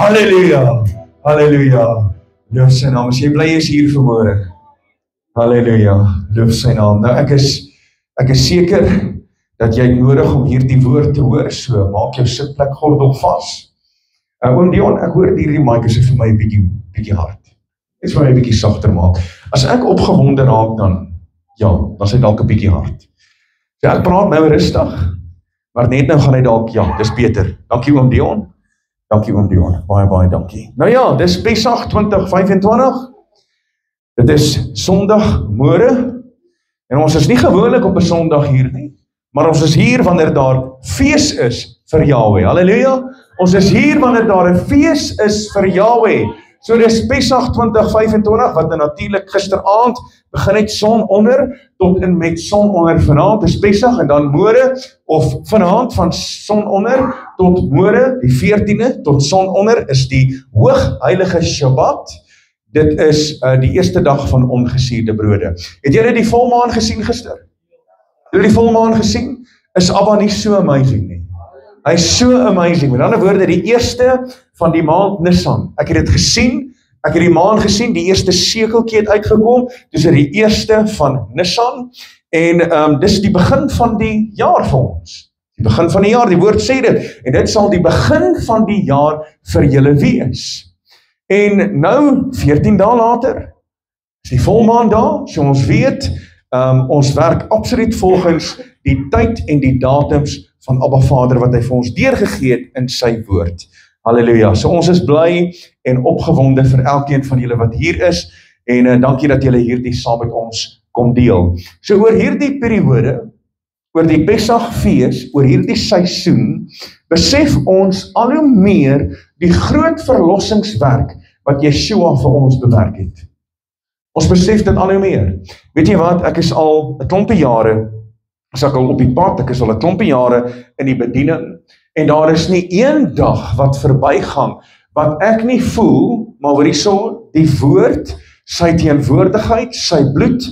Halleluja, halleluja. Loof sy naam, as jy bly is hier vanmôre. Halleluja, loof sy naam. Nou ek is seker dat jy het nodig om hierdie woord te hoor, so maak jou sitplek gordel vas. Oom Dion, ek hoor hierdie mic is vir my 'n bietjie hard. Dit is vir my 'n bietjie sagter maak. As ek opgewonde raak dan is hy dalk 'n bietjie hard. So ek praat nou rustig, maar net nou gaan hy dalk, dis beter. Dankie oom Dion. Dankie oom Dion, baie dankie. Nou ja, dis Pesach 2025. Dit is Sondag môre. En ons is nie gewoonlik op 'n Sondag hier nie, maar ons is hier wanneer daar fees is vir Yahweh. Halleluja. Ons is hier wanneer daar 'n fees is vir Yahweh. So dis Pesach 2025 wat natuurlik gisteraand begin het son onder tot en met son onder vanaand is Pesach en dan môre of vanaand van son onder tot môre die 14de tot son onder is die hoogheilige Shabbat. Dit is die eerste dag van ongesuurde brode. Het julle die volmaan gesien gister? Het julle die volmaan gesien? Is Abba nie so amazing nie? Hy is so amazing. Met ander woorde, die eerste van die maand Nisan. Ek het dit gesien, ek het die maan gesien, die eerste sekeltjie het uitgekom, dis die eerste van Nisan, en dis die begin van die jaar vir ons. Die begin van die jaar, die woord sê dit, en dit sal die begin van die jaar vir julle wees. En nou, 14 dae later, is die volmaan daar, so ons weet, ons werk absoluut volgens die tyd en die datums van Abba Vader wat hy vir ons deurgegee het in sy woord. Halleluja. So ons is bly en opgewonde vir elkeen van julle wat hier is en dankie dat julle hierdie saam met ons kom deel. So oor hierdie periode, oor die Pesach fees, oor hierdie seisoen, besef ons al hoe meer die groot verlossingswerk wat Yeshua vir ons bewerk het. Ons besef dit al hoe meer. Weet jy wat, ek is al 'n klompie jare as ek al op die pad, ek is al 'n klompie jare in die bediening, en daar is nie een dag wat verbygaan, wat ek nie voel, maar hoor hierso, die woord, sy teenwoordigheid, sy bloed,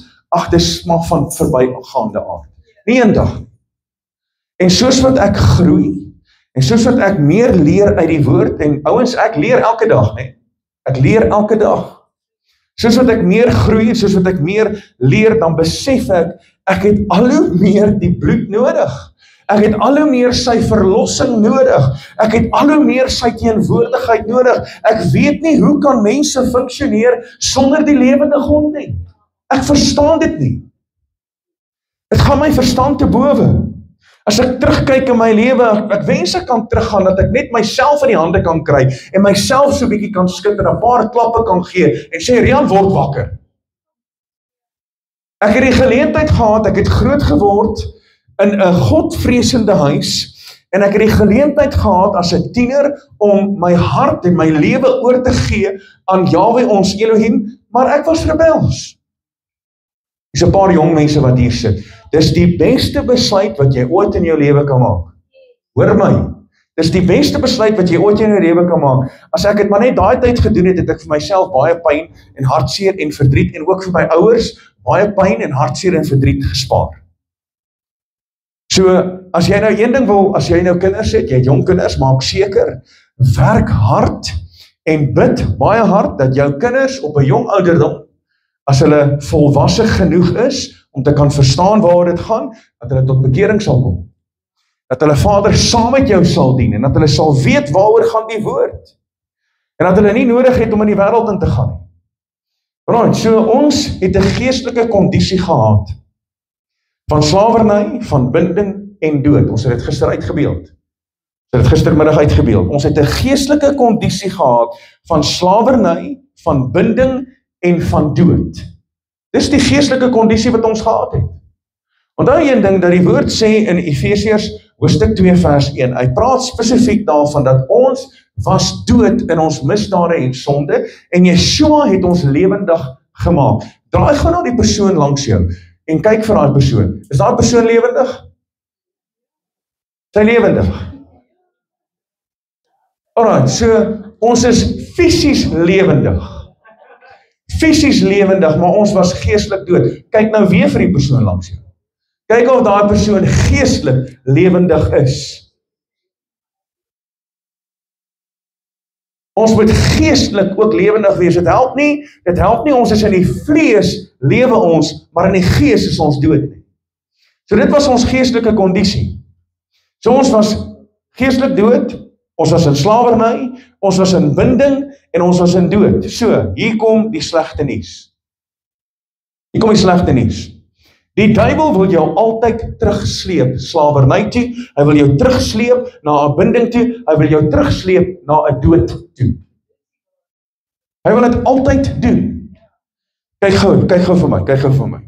dis maar van verbygaande aard. Nie een dag. En soos wat ek groei, en soos wat ek meer leer uit die woord, en ouens, ek leer elke dag, nee? Ek leer elke dag. Soos wat ek meer groei, soos wat ek meer leer, dan besef ek het al hoe meer die bloed nodig. Ek het al hoe meer sy verlossing nodig. Ek het al hoe meer sy teenwoordigheid nodig. Ek weet nie hoe kan mense funksioneer sonder die lewende God nie. Ek verstaan dit nie. Dit gaan my verstand te bowe. As ek terugkyk in my lewe, ek wens ek kan teruggaan, dat ek net myself in die hande kan kry, en myself so bietjie kan skud, en 'n paar klappe kan gee, en sê, Rian, word wakker. Ek het die geleentheid gehad, ek het groot geword, in 'n godvreesende huis, en ek het die geleentheid gehad, as 'n tiener, om my hart en my lewe oor te gee, aan Yahweh ons Elohim, maar ek was rebels. Dis 'n paar jong mense wat hier sit. Dis die beste besluit wat jy ooit in jou lewe kan maak. Hoor my, dis die beste besluit wat jy ooit in jou lewe kan maak. As ek het maar net daai tyd gedoen het, het ek vir myself baie pyn en hartseer en verdriet, en ook vir my ouers, baie pyn en hartseer en verdriet gespaar. So, as jy nou een ding wil, as jy nou kinders het, jy het jong kinders, maak seker, werk hard en bid baie hard, dat jou kinders op 'n jong ouderdom, as hulle volwasse genoeg is, om te kan verstaan waaroor dit gaan, dat hulle tot bekering sal kom. Dat hulle Vader saam met jou sal dien, en dat hulle sal weet waaroor gaan die woord. En dat hulle nie nodig het om in die wêreld in te gaan nie. Right, so ons het 'n geestelike kondisie gehad, van slawerny, van binding en dood. Ons het dit gister uitgebeeld. Ons het dit gistermiddag uitgebeeld. Ons het 'n geestelike kondisie gehad, van slawerny, van binding en van dood. Dis die geestelike kondisie wat ons gehad het. Onthou een ding dat die woord sê in Efesiërs hoofstuk 2 vers 1. Hy praat spesifiek daarvan dat ons was dood in ons misdade en sonde en Yeshua het ons lewendig gemaak. Draai gou na die persoon langs jou en kyk vir daai persoon. Is daai persoon lewendig? Sy lewendig. Alright, so ons is fisies lewendig. Fisies lewendig, maar ons was geestelik dood. Kyk nou weer vir die persoon langs jou. Kyk of daai persoon geestelik lewendig is. Ons moet geestelik ook lewendig wees. Dit help nie ons is in die vlees lewe ons, maar in die gees is ons dood nie. So dit was ons geestelike kondisie. So ons was geestelik dood, ons was in slawerny, ons was in binding en ons was in dood. So, hier kom die slegte nuus. Hier kom die slegte nuus. Die duiwel wil jou altyd terugsleep slawerny toe, hy wil jou terugsleep na 'n binding toe, hy wil jou terugsleep na 'n dood toe. Hy wil dit altyd doen. Kyk gou vir my.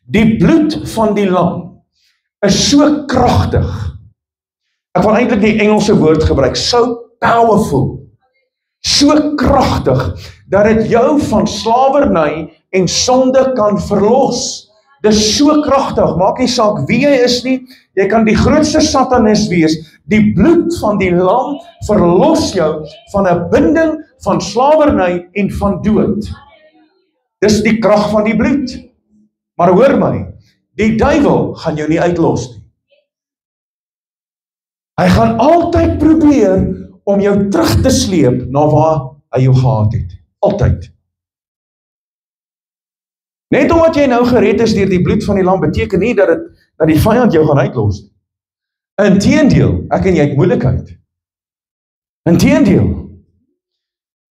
Die bloed van die lam is so kragtig. Ek wil eintlik die Engelse woord gebruik, so powerful, so kragtig, dat dit jou van slawerny en sonde kan verlos. Dis so kragtig, maak nie saak wie jy is nie, jy kan die grootste satanis wees, die bloed van die lam verlos jou van 'n binding, van slawerny en van dood. Dis die krag van die bloed. Maar hoor my, die duiwel gaan jou nie uitlos nie. Hy gaan altyd probeer om jou terug te sleep na waar hy jou gehad het. Altyd. Net omdat jy nou gered is deur die bloed van die lam, beteken nie dat die vyand jou gaan uitlos nie. Inteendeel, ek en jy het moeilikheid. Inteendeel.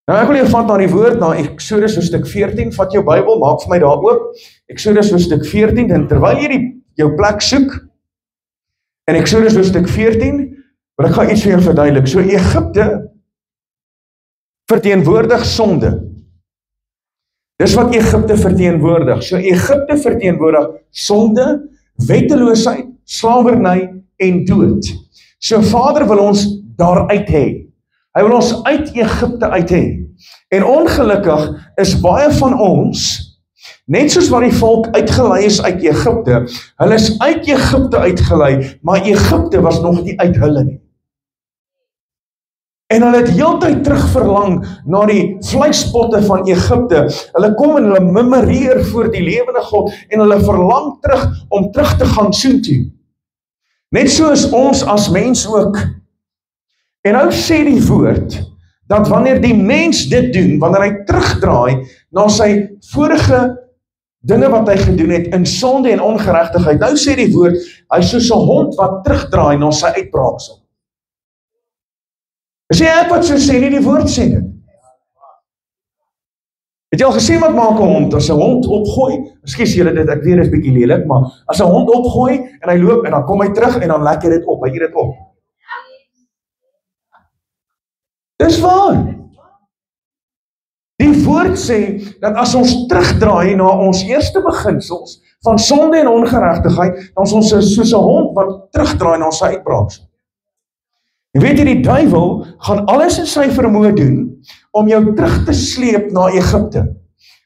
Nou ek wil jou vat na die woord, na Eksodus hoofstuk 14, vat jou Bybel, maak vir my daar oop, Eksodus hoofstuk 14, en terwyl jy jou plek soek, in Eksodus hoofstuk 14, maar ek gaan iets vir jou verduidelik. So Egipte verteenwoordig sonde. Dis wat Egipte verteenwoordig. So Egipte verteenwoordig sonde, wetteloosheid, slawerny en dood. So Vader wil ons daaruit hê. Hy wil ons uit Egipte uit hê. En ongelukkig is baie van ons, net soos wat die volk uitgelei is uit Egipte, hulle is uit Egipte uitgelei, maar Egipte was nog nie uit hulle nie. En hulle het heeltyd terugverlang na die vleispotte van Egipte. Hulle kom en hulle memoreer voor die lewende God en hulle verlang terug om terug te gaan soontoe. Net so is ons as mens ook. En nou sê die woord, dat wanneer die mens dit doen, wanneer hy terugdraai na sy vorige dinge wat hy gedoen het in sonde en ongeregtigheid, nou sê die woord, hy is soos 'n hond wat terugdraai na sy uitbraaksel. Sê ek wat so sê, nie die woord sê dit. Het jy al gesien wat maak 'n hond? As 'n hond opgooi, ekskuus julle dit, ek weet dit is bietjie lelik, maar as 'n hond opgooi en hy loop en dan kom hy terug en dan lek hy dit op, hy eet dit op. Dis waar. Die woord sê dat as ons terugdraai na ons eerste beginsels van sonde en ongeregtigheid, dan is ons soos 'n hond wat terugdraai na sy uitbraaksel. En weet jy, die duiwel gaan alles in sy vermoë doen om jou terug te sleep na Egipte.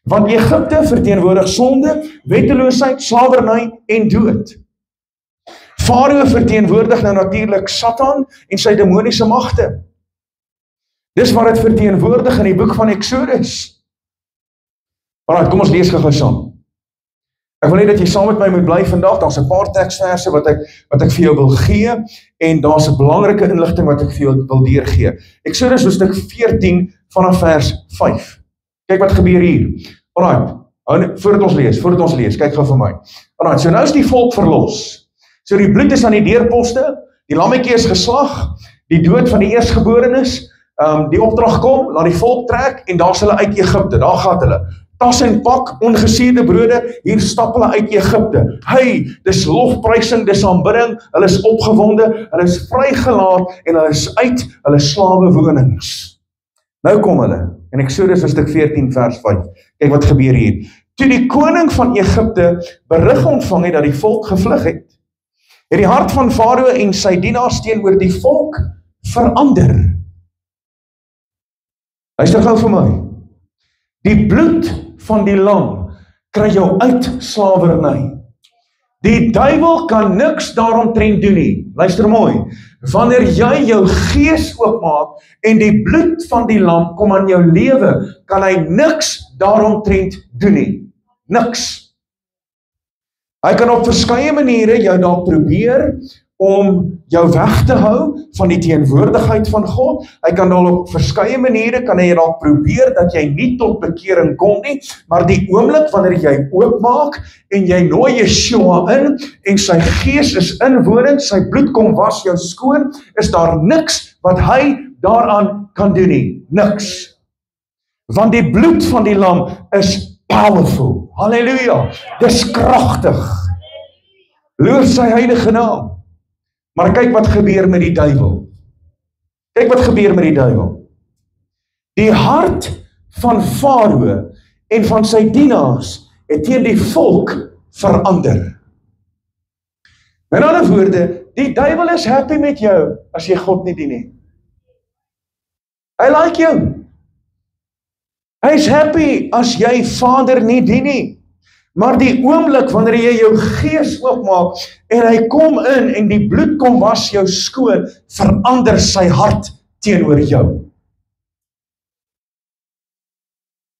Want Egipte verteenwoordig sonde, wetteloosheid, slawerny en dood. Farao verteenwoordig nou natuurlik Satan en sy demoniese magte. Dis wat dit verteenwoordig in die boek van Eksodus. Alright, kom ons lees gou saam. Ek wil net dat jy saam met my moet bly vandag. Daar's 'n paar teksverse wat ek vir jou wil gee en daar's 'n belangrike inligting wat ek vir jou wil deurgee. Eksodus hoofstuk 14 vanaf vers 5. Kyk wat gebeur hier. Alright, voordat ons lees, kyk gou vir my. Alright, so nou is die volk verlos. So die bloed is aan die deurposte, die lammetjie is geslag, die dood van die eerstgeborenes, die opdrag kom, laat die volk trek en daar's hulle uit Egipte, daar gaan hulle. Tas en pak, ongesuurde brode, hier stap hulle uit Egipte. Hey, dis lofprysing, dis aanbidding, hulle is opgewonde, hulle is vrygelaat en hulle is uit hulle slawewonings. Nou kom hulle, in Eksodus hoofstuk 14 vers 5. Kyk wat gebeur hier. Toe die koning van Egipte berig ontvang het dat die volk gevlug het die hart van Farao en sy dienaars teenoor die volk verander. Luister gou vir my. Die bloed van die lam kry jou uit slawerny. Die duiwel kan niks daaromtrent doen nie. Luister mooi. Wanneer jy jou gees oopmaak en die bloed van die lam kom aan jou lewe, kan hy niks daaromtrent doen nie. Niks. Hy kan op verskeie maniere jou dalk probeer om jou weg te hou van die teenwoordigheid van God. Hy kan al op verskeie maniere, kan hy al probeer dat jy nie tot bekering kom nie, maar die oomblik wanneer jy oopmaak en jy nooi Yeshua in en sy gees is inwonend, sy bloed kom was jou skoon, is daar niks wat hy daaraan kan doen nie. Niks. Want die bloed van die lam is powerful. Halleluja. Dis kragtig. Loof sy heilige naam. Maar kyk wat gebeur met die duiwel. Kyk wat gebeur met die duiwel. Die hart van Farao en van sy dienaars het teen die volk verander. Met ander woorde, die duiwel is happy met jou as jy God nie dien nie. Hy like jou. Hy is happy as jy Vader nie dien nie. Maar die oomblik wanneer jy jou gees oopmaak en hy kom in en die bloed kom was jou skoon, verander sy hart teenoor jou.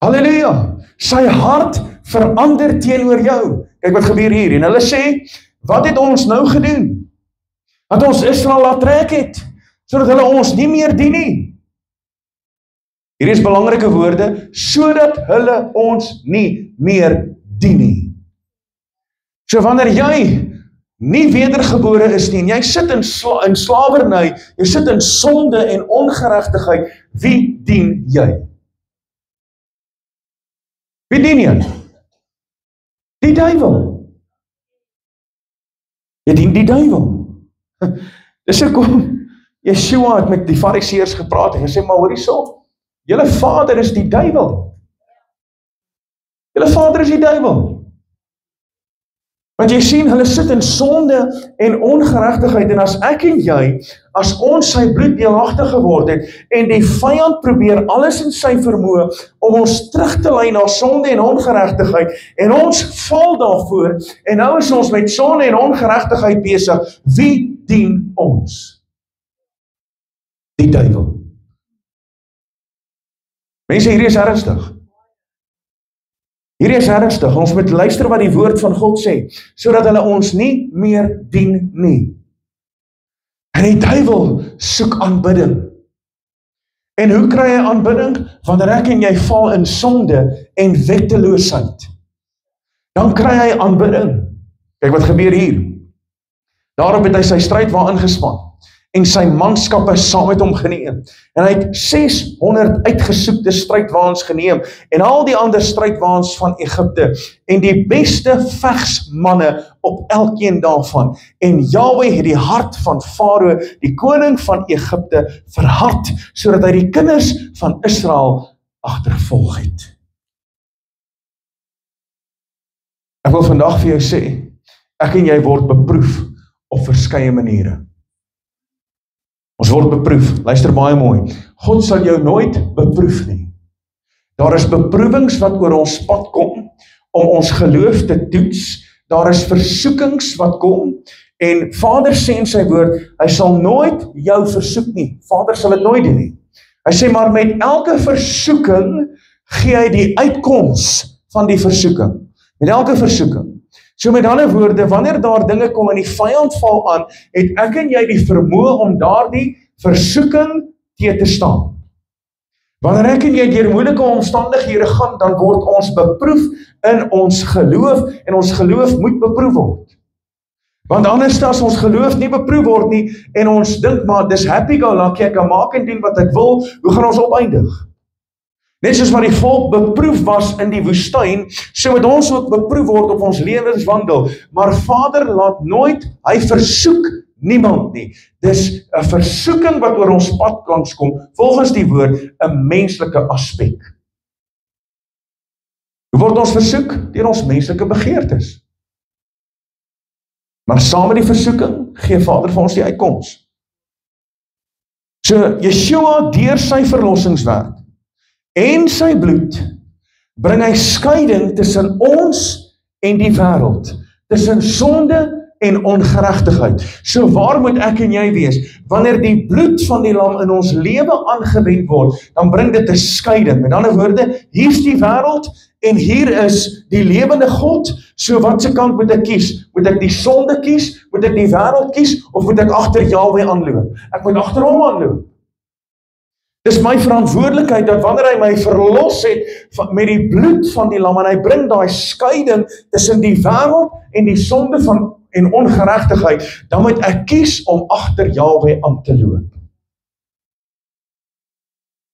Halleluja! Sy hart verander teenoor jou. Kyk wat gebeur hier. En hulle sê, wat het ons nou gedoen? Dat ons Israel laat trek het, sodat hulle ons nie meer dien nie. Hier is belangrike woorde, sodat hulle ons nie meer dien nie. So wanneer jy nie wedergebore is nie, en jy sit in slawerny, jy sit in sonde en ongeregtigheid, wie dien jy? Wie dien jy? Die duiwel. Jy dien die duiwel. Dis hoekom Yeshua het met die fariseërs gepraat en gesê, maar hoor hierso, julle vader is die duiwel. Julle vader is die duiwel. Want jy sien, hulle sit in sonde en ongeregtigheid, en as ek en jy, as ons sy bloed deelagtig geword het, en die vyand probeer alles in sy vermoë, om ons terug te lei na sonde en ongeregtigheid, en ons val daarvoor, en nou is ons met sonde en ongeregtigheid besig, wie dien ons? Die duiwel. Mense, hierdie is ernstig. Hierdie is ernstig. Ons moet luister wat die woord van God sê, sodat hulle ons nie meer dien nie. En die duiwel soek aanbidding. En hoe kry hy aanbidding? Wanneer ek en jy val in sonde en wetteloosheid. Dan kry hy aanbidding. Kyk wat gebeur hier. Daarop het hy sy strydwa ingespan en sy manskappe saam met hom geneem. En hy het 600 uitgesoekte strydwaans geneem en al die ander strydwaans van Egipte en die beste vegsmanne op elkeen daarvan. En Jahweh het die hart van Farao, die koning van Egipte, verhard, sodat hy die kinders van Israel agtervolg het. Ek wil vandag vir jou sê, ek en jy word beproef op verskeie maniere. Ons word beproef, luister baie mooi, God sal jou nooit beproef nie. Daar is beproewings wat oor ons pad kom, om ons geloof te toets, daar is versoekings wat kom, en Vader sê in sy woord, hy sal nooit jou versoek nie, Vader sal dit nooit doen nie. Hy sê, maar met elke versoeking, gee hy die uitkoms van die versoeking, met elke versoeking. So met ander woorde, wanneer daar dinge kom en die vyand val aan, het ek en jy die vermoë om daardie versoeking te staan. Wanneer ek en jy deur moeilike omstandighede gaan, dan word ons beproef in ons geloof, en ons geloof moet beproef word. Want anders as ons geloof nie beproef word nie, en ons dink maar, dis happy-go-lucky, ek kan maak en doen wat ek wil, hoe gaan ons opeindig? Net soos wat die volk beproef was in die woestyn, so moet ons ook beproef word op ons lewenswandel. Maar Vader laat nooit, hy versoek niemand nie. Dis 'n versoeking wat oor ons pad kan kom, volgens die woord, 'n menslike aspek. Hoe word ons versoek? Deur ons menslike begeertes. Maar saam met die versoeking, gee Vader vir ons die uitkoms. So, Yeshua deur sy verlossingswerk, en sy bloed, bring hy skeiding tussen ons en die wêreld, tussen sonde en ongeregtigheid. So waar moet ek en jy wees? Wanneer die bloed van die lam in ons lewe aangewend word, dan bring dit 'n skeiding. Met ander woorde, hier is die wêreld en hier is die lewende God. So wat se kant moet ek kies? Moet ek die sonde kies? Moet ek die wêreld kies? Of moet ek agter Jahwe aanloop? Ek moet agter hom aanloop. Dis my verantwoordelikheid dat wanneer hy my verlos het met die bloed van die lam en hy bring daai skeiding tussen die wêreld en die sonde en ongeregtigheid, dan moet ek kies om agter Jahwe aan te loop.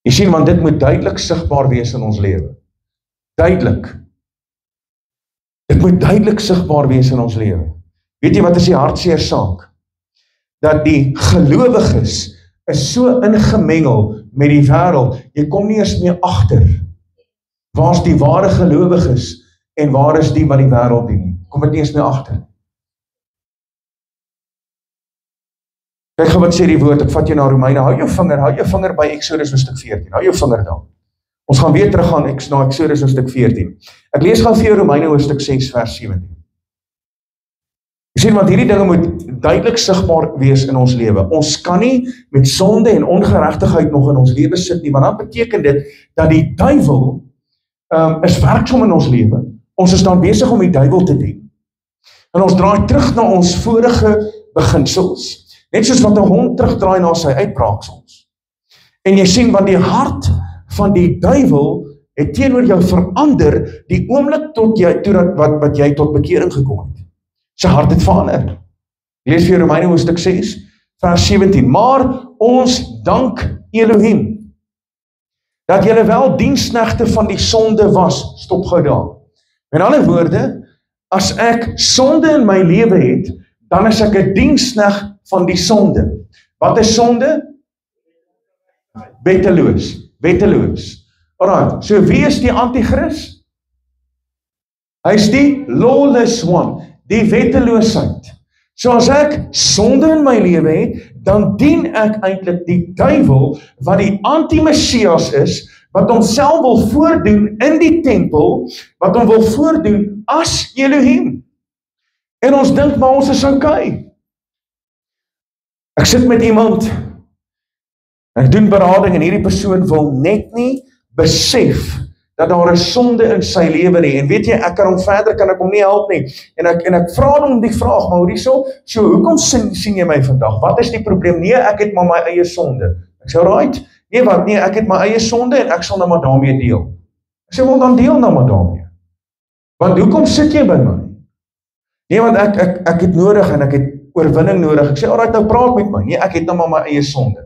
Jy sien, want dit moet duidelik sigbaar wees in ons lewe. Duidelik. Dit moet duidelik sigbaar wees in ons lewe. Weet jy wat is die hartseer saak? Dat die gelowiges is so ingemengel met die wêreld, jy kom nie eens meer agter. Waar is die ware gelowiges en waar is die wat die wêreld dien? Kom dit nie eens meer agter. Kyk gou wat sê die woord, ek vat jou na Romeine, hou jou vinger by Exodus hoofstuk 14, hou jou vinger daar. Ons gaan weer terug gaan na Exodus hoofstuk 14. Ek lees gou vir jou Romeine hoofstuk 6 vers 17. Jy sien, want hierdie dinge moet duidelik sigbaar wees in ons lewe. Ons kan nie met sonde en ongeregtigheid nog in ons lewe sit nie, want dan beteken dit dat die duiwel is werksaam in ons lewe. Ons is dan besig om die duiwel te dien. En ons draai terug na ons vorige beginsels. Net soos wat 'n hond terugdraai na sy uitbraaksels. En jy sien, want die hart van die duiwel het teenoor jou verander die oomblik wat jy tot bekering gekom het. Sy hart het verander. Lees vir Romeine hoofstuk 6, vers 17. Maar ons dank Elohim, dat julle wel diensknegte van die sonde was. Stop gou daar. Met ander woorde, as ek sonde in my lewe het, dan is ek 'n diensknegt van die sonde. Wat is sonde? Wetteloos. Alright, so wie is die antichrist? Hy is die lawless one, die wetteloosheid. So as ek sonde in my lewe het, dan dien ek eintlik die duiwel, wat die anti-Messias is, wat homself wil voordoen in die tempel, wat hom wil voordoen as Elohim. En ons dink maar ons is okay. Ek sit met iemand, ek doen berading en hierdie persoon wil net nie besef dat daar 'n sonde in sy lewe nie. En weet jy, ek kan hom nie help nie. En ek vra hom die vraag, maar hierso, so hoekom sien jy my vandag? Wat is die probleem? Nee, ek het maar my eie sonde. Ek sê, right? Nee, ek het my eie sonde en ek sal nou maar daarmee deel. Ek sê, wel dan deel nou maar daarmee. Want hoekom sit jy by my? Nee, want ek het nodig en ek het oorwinning nodig. Ek sê, alright, nou praat met my. Nee, ek het nou maar my eie sonde.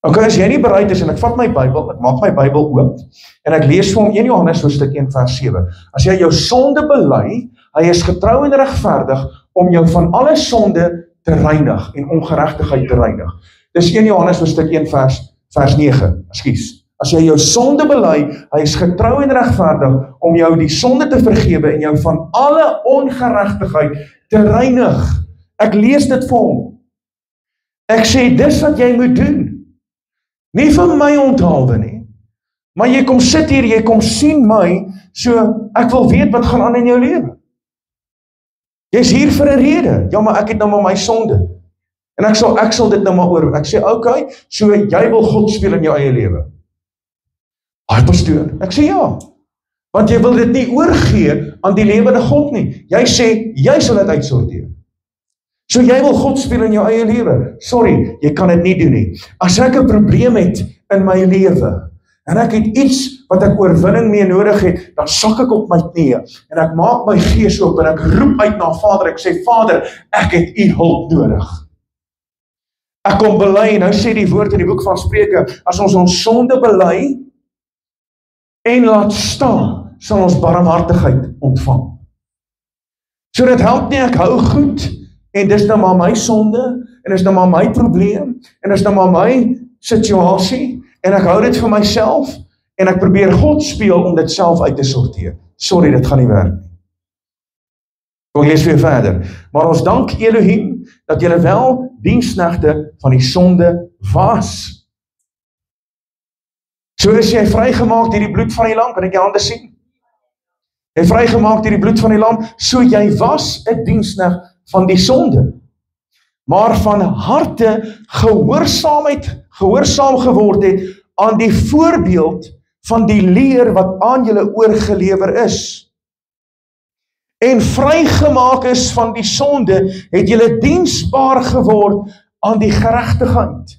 Ok, as jy nie bereid is, en ek vat my Bybel, ek maak my Bybel oop, en ek lees vir hom 1 Johannes hoofstuk 1 vers 7. As jy jou sonde bely, hy is getrou en regverdig om jou van alle sonde te reinig en ongeregtigheid te reinig. Dis 1 Johannes hoofstuk 1 vers 9. Ekskuus. As jy jou sonde bely, hy is getrou en regverdig om jou die sonde te vergewe en jou van alle ongeregtigheid te reinig. Ek lees dit vir hom. Ek sê, dis wat jy moet doen. Nie vir my onthaalwe nie, maar jy kom sit hier, jy kom sien my, so ek wil weet wat gaan aan in jou lewe. Jy is hier vir 'n rede. Ja, maar ek het nou maar my sonde. En ek sal dit nou maar oor. Ek sê, okay, so jy wil God speel in jou eie lewe. Pastoor, ek sê ja, want jy wil dit nie oorgee aan die lewende God nie. Jy sê, jy sal dit uitsorteer. So jy wil God speel in jou eie lewe. Sorry, jy kan dit nie doen nie. As ek 'n probleem het in my lewe, en ek het iets wat ek oorwinning mee nodig het, dan sak ek op my knieë, en ek maak my gees oop, en ek roep uit na Vader, ek sê, Vader, ek het u hulp nodig. Ek kom bely, en nou sê die woord in die boek van Spreuke, as ons sonde bely, en laat staan, sal ons barmhartigheid ontvang. So dit help nie, ek hou goed, en dis nou maar my sonde, en dis nou maar my probleem, en dis nou maar my situasie, en ek hou dit vir myself, en ek probeer God speel om dit self uit te sorteer. Sorry, dit gaan nie werk nie. Kom ek lees weer verder. Maar ons dank Elohim, dat julle wel diensknegte van die sonde was. So is jy vrygemaak deur die bloed van die lam, kan ek jou hande sien? En vrygemaak deur die bloed van die lam, so jy was 'n diensknegt van die sonde. Maar van harte gehoorsaam geword het aan die voorbeeld van die leer wat aan julle oorgelewer is. En vrygemaak is van die sonde, het julle diensbaar geword aan die geregtigheid.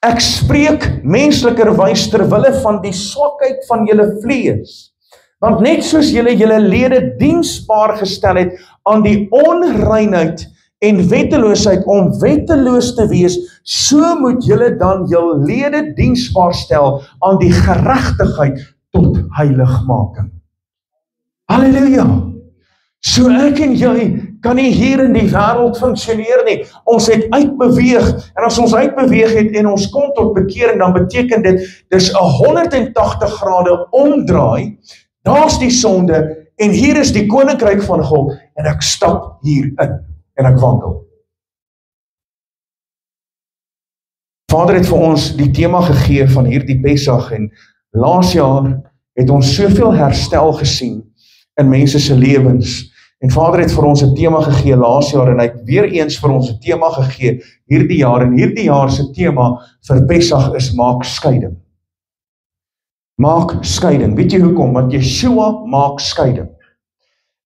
Ek spreek menslikerwys ter wille van die swakheid van julle vlees. Want net soos julle lede diensbaar gestel het aan die onreinheid en wetteloosheid om wetteloos te wees, so moet julle dan julle lede diensbaar stel aan die geregtigheid tot heiligmaking. Halleluja! So ek en jy kan nie hier in die wêreld funksioneer nie. Ons het uitbeweeg, en as ons uitbeweeg het en ons kom tot bekering, dan beteken dit, dis 'n 180 grade omdraai, daar's die sonde, en hier is die koninkryk van God, en ek stap hier in, en ek wandel. Vader het vir ons die tema gegee van hierdie Pessach, en laas jaar het ons soveel herstel gesien in mense se lewens. En Vader het vir ons 'n tema gegee laas jaar, en hy het weer eens vir ons 'n tema gegee hierdie jaar, en hierdie jaar se tema vir Pessach is maak skeiding. Maak skeiding. Weet jy hoekom? Want Yeshua maak skeiding.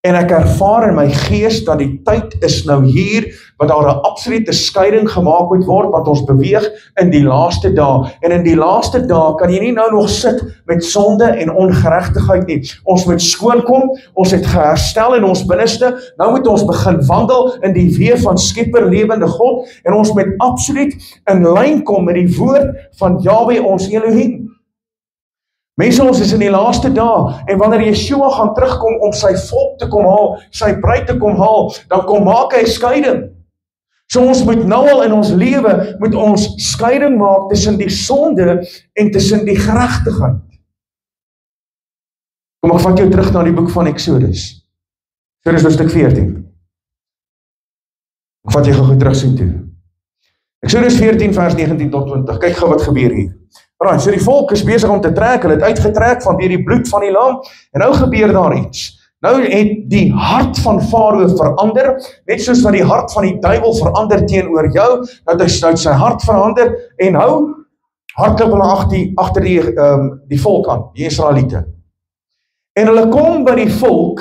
En ek ervaar in my gees dat die tyd is nou hier, wat daar 'n absolute skeiding gemaak moet word, want ons beweeg in die laaste dae. En in die laaste dae kan jy nie nou nog sit met sonde en ongeregtigheid nie. Ons moet skoonkom, ons het geherstel in ons binneste, nou moet ons begin wandel in die weë van Skepper lewende God, en ons moet absoluut in lyn kom met die woord van Jahwe ons Elohim. Mense, ons is in die laaste dae, en wanneer Yeshua gaan terugkom om sy volk te kom haal, sy bruid te kom haal, dan kom maak hy skeiding. So ons moet nou al in ons lewe, moet ons skeiding maak tussen die sonde en tussen die geregtigheid. Kom, ek vat jou terug na die boek van Exodus. Exodus hoofstuk 14. Ek vat jy gou terug sien toe. Exodus 14 vers 19 tot 20. Kyk gou wat gebeur hier. Right, so die volk is besig om te trek, hulle het uitgetrek vanweer die bloed van die lam, en nou gebeur daar iets. Nou het die hart van Farao verander, net soos wat die hart van die duiwel verander teenoor jou, dat hy sy hart verander, en nou hardloop hulle agter die volk aan, die Israeliete. En hulle kom by die volk,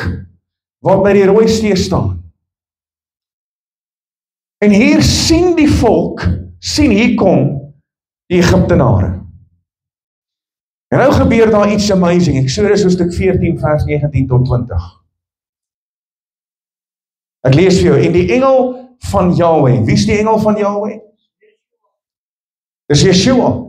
wat by die Rooi See staan. En hier sien die volk, hier kom die Egiptenare. En nou gebeur daar iets amazing. Exodus hoofstuk 14 vers 19 tot 20. Ek lees vir jou, en die engel van Jahwe, wie is die engel van Jahwe? Dis Yeshua.